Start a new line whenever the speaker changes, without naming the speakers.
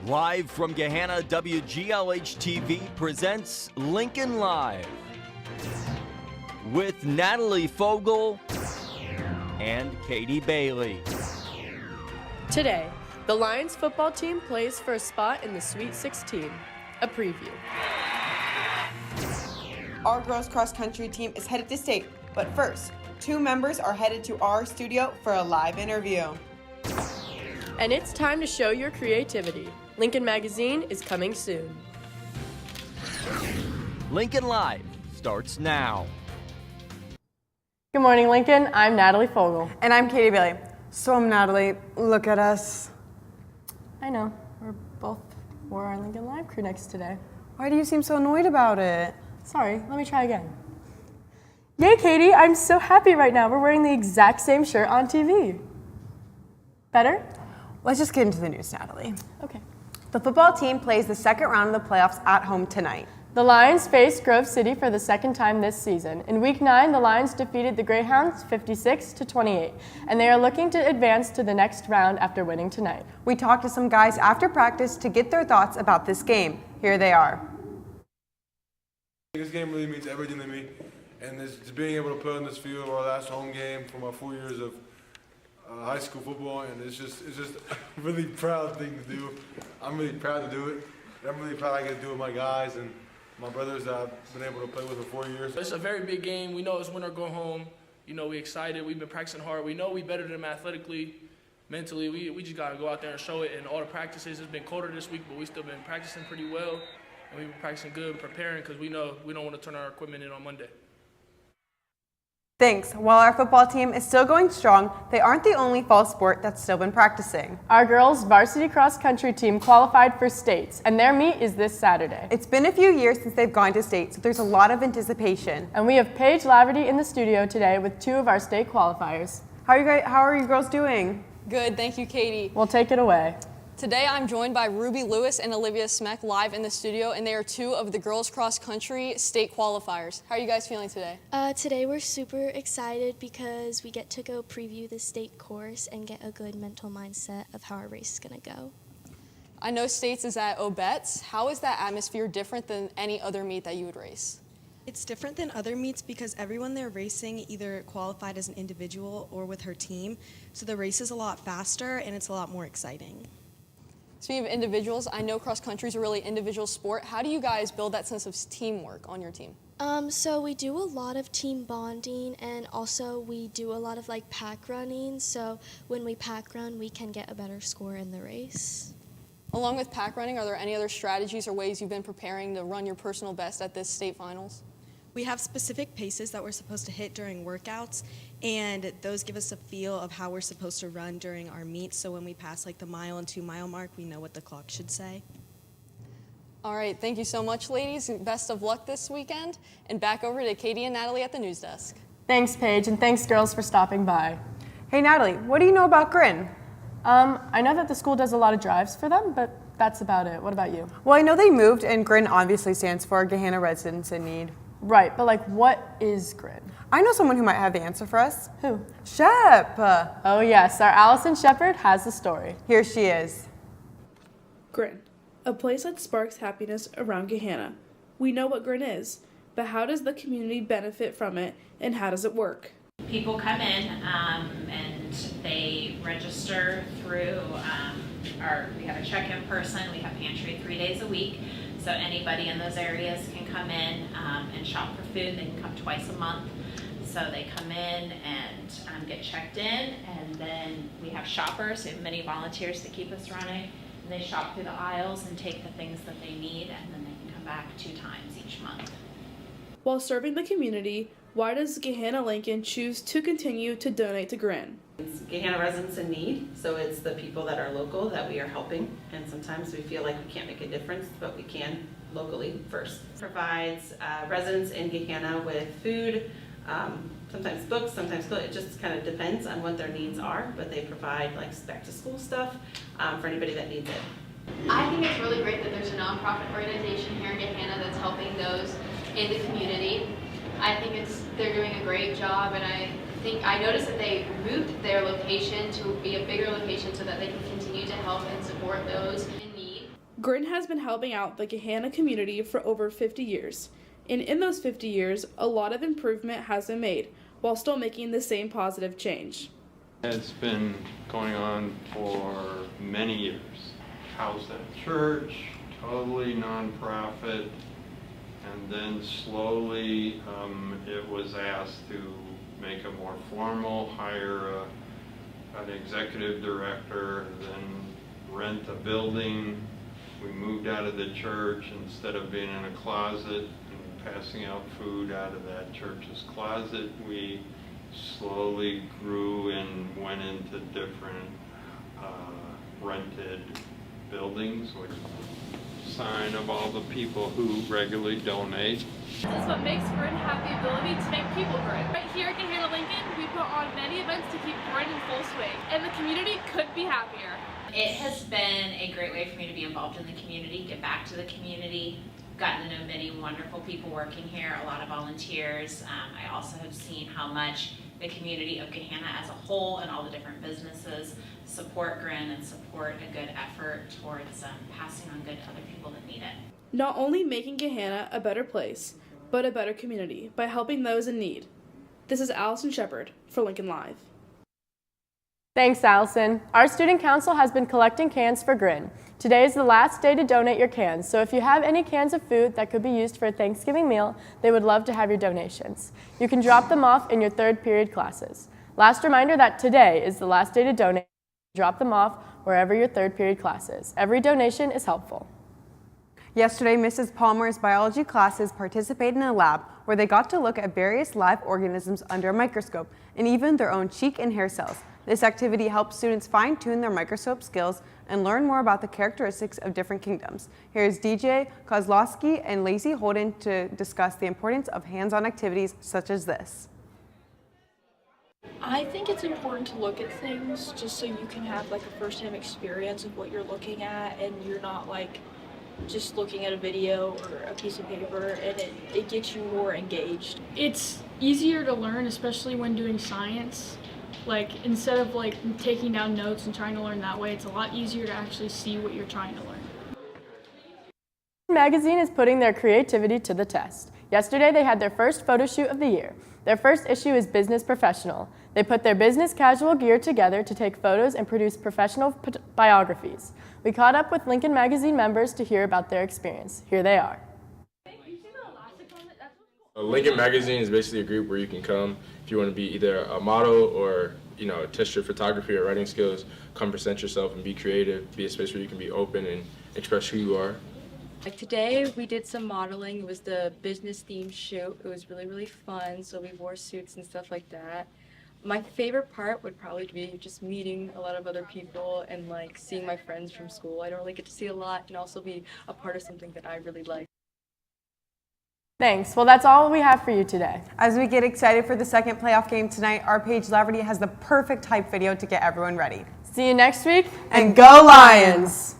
Live from Gahanna, WGLH-TV presents Lincoln Live with Natalie Fogel and Katie Bailey.
Today, the Lions football team plays for a spot in the Sweet 16. A preview.
Our girls cross-country team is headed to state, but first, two members are headed to our studio for a live interview.
And it's time to show your creativity. Lincoln Magazine is coming soon.
Lincoln Live starts now.
Good morning, Lincoln. I'm Natalie Fogel.
And I'm Katie Bailey. So, Natalie, look at us.
I know. We're both wore our Lincoln Live crew necks today.
Why do you seem so annoyed about it?
Sorry, let me try again. Yay, Katie, I'm so happy right now. We're wearing the exact same shirt on TV. Better?
Let's just get into the news, Natalie.
Okay.
The football team plays the second round of the playoffs at home tonight.
The Lions face Grove City for the second time this season. In Week 9, the Lions defeated the Greyhounds 56-28, and they are looking to advance to the next round after winning tonight.
We talked to some guys after practice to get their thoughts about this game. Here they are.
This game really means everything to me, and just being able to play on this field our last home game for my 4 years of high school football, and it's just a really proud thing to do. I'm really proud to do it. I'm really proud I get to do it with my guys and my brothers that I've been able to play with for 4 years.
It's a very big game. We know it's win or go home. You know, we're excited. We've been practicing hard. We know we're better than them athletically, mentally. We just got to go out there and show it. And all the practices, it's been colder this week, but we've still been practicing pretty well. And we've been practicing good and preparing because we know we don't want to turn our equipment in on Monday.
Thanks. While our football team is still going strong, they aren't the only fall sport that's still been practicing.
Our girls' varsity cross-country team qualified for states, and their meet is this Saturday.
It's been a few years since they've gone to state, so there's a lot of anticipation.
And we have Paige Laverty in the studio today with two of our state qualifiers.
How are you girls doing?
Good, thank you, Katie.
We'll take it away.
Today I'm joined by Ruby Lewis and Olivia Smeck live in the studio, and they are two of the girls cross country state qualifiers. How are you guys feeling today?
Today we're super excited because we get to go preview the state course and get a good mental mindset of how our race is going to go.
I know states is at Obetz. How is that atmosphere different than any other meet that you would race?
It's different than other meets because everyone there racing either qualified as an individual or with her team, so the race is a lot faster and it's a lot more exciting.
Speaking of individuals, I know cross country is a really individual sport. How do you guys build that sense of teamwork on your team?
So we do a lot of team bonding, and also we do a lot of pack running. So when we pack run, we can get a better score in the race.
Along with pack running, are there any other strategies or ways you've been preparing to run your personal best at this state finals?
We have specific paces that we're supposed to hit during workouts, and those give us a feel of how we're supposed to run during our meets. So when we pass the mile and 2 mile mark, we know what the clock should say.
All right, thank you so much, ladies. Best of luck this weekend. And back over to Katie and Natalie at the news desk.
Thanks, Paige, and thanks, girls, for stopping by.
Hey, Natalie, what do you know about GRIN?
I know that the school does a lot of drives for them, but that's about it. What about you?
Well, I know they moved, and GRIN obviously stands for Gahanna Residents in Need.
Right, but what is GRIN?
I know someone who might have the answer for us.
Who?
Shep.
Oh yes, our Allison Shepard has the story.
Here she is.
GRIN, a place that sparks happiness around Gahanna. We know what GRIN is, but how does the community benefit from it, and how does it work?
People come in and they register through we have a check-in person, we have pantry 3 days a week. So anybody in those areas can come in and shop for food. They can come twice a month. So they come in and get checked in, and then we have shoppers. We have many volunteers to keep us running. And they shop through the aisles and take the things that they need, and then they can come back 2 times each month.
While serving the community, why does Gahanna Lincoln choose to continue to donate to GRIN?
It's Gahanna Residents in Need, so it's the people that are local that we are helping, and sometimes we feel like we can't make a difference, but we can locally first. Provides residents in Gahanna with food, sometimes books, sometimes clothes. It just kind of depends on what their needs are, but they provide back to school stuff for anybody that needs it.
I think it's really great that there's a nonprofit organization here in Gahanna that's helping those in the community. I think they're doing a great job, and I noticed that they moved their location to be a bigger location so that they can continue to help and support those in need.
GRIN has been helping out the Gahanna community for over 50 years. And in those 50 years, a lot of improvement has been made, while still making the same positive change.
It's been going on for many years. House at church, totally nonprofit, and then slowly it was asked to make it more formal, hire an executive director, then rent a building. We moved out of the church. Instead of being in a closet and passing out food out of that church's closet, we slowly grew and went into different rented buildings, which is a sign of all the people who regularly donate.
This is what makes GRIN have the ability to make people GRIN. Right here at Gahanna Lincoln, we put on many events to keep GRIN in full swing, and the community could be happier.
It has been a great way for me to be involved in the community, get back to the community, gotten to know many wonderful people working here, a lot of volunteers. I also have seen how much the community of Gahanna as a whole and all the different businesses support GRIN and support a good effort towards passing on good to other people that need it.
Not only making Gahanna a better place, but a better community by helping those in need. This is Allison Shepard for Lincoln Live.
Thanks, Allison. Our student council has been collecting cans for GRIN. Today is the last day to donate your cans, so if you have any cans of food that could be used for a Thanksgiving meal, they would love to have your donations. You can drop them off in your third period classes. Last reminder that today is the last day to donate. Drop them off wherever your third period class is. Every donation is helpful.
Yesterday, Mrs. Palmer's biology classes participated in a lab where they got to look at various live organisms under a microscope and even their own cheek and hair cells. This activity helps students fine-tune their microscope skills and learn more about the characteristics of different kingdoms. Here's DJ Kozlowski and Lacey Holden to discuss the importance of hands-on activities such as this.
I think it's important to look at things just so you can have like a first-hand experience of what you're looking at, and you're not like just looking at a video or a piece of paper, and it gets you more engaged.
It's easier to learn, especially when doing science. Like, instead of like taking down notes and trying to learn that way, it's a lot easier to actually see what you're trying to learn.
Magazine is putting their creativity to the test. Yesterday they had their first photo shoot of the year. Their first issue is Business Professional. They put their business casual gear together to take photos and produce professional biographies. We caught up with Lincoln Magazine members to hear about their experience. Here they are.
Lincoln Magazine is basically a group where you can come if you want to be either a model or, test your photography or writing skills. Come present yourself and be creative. Be a space where you can be open and express who you are.
Like today we did some modeling. It was the business themed shoot. It was really, really fun. So we wore suits and stuff like that. My favorite part would probably be just meeting a lot of other people and like seeing my friends from school. I don't really get to see a lot, and also be a part of something that I really like.
Thanks. Well, that's all we have for you today.
As we get excited for the second playoff game tonight, our Paige Laverty has the perfect hype video to get everyone ready.
See you next week,
and go Lions!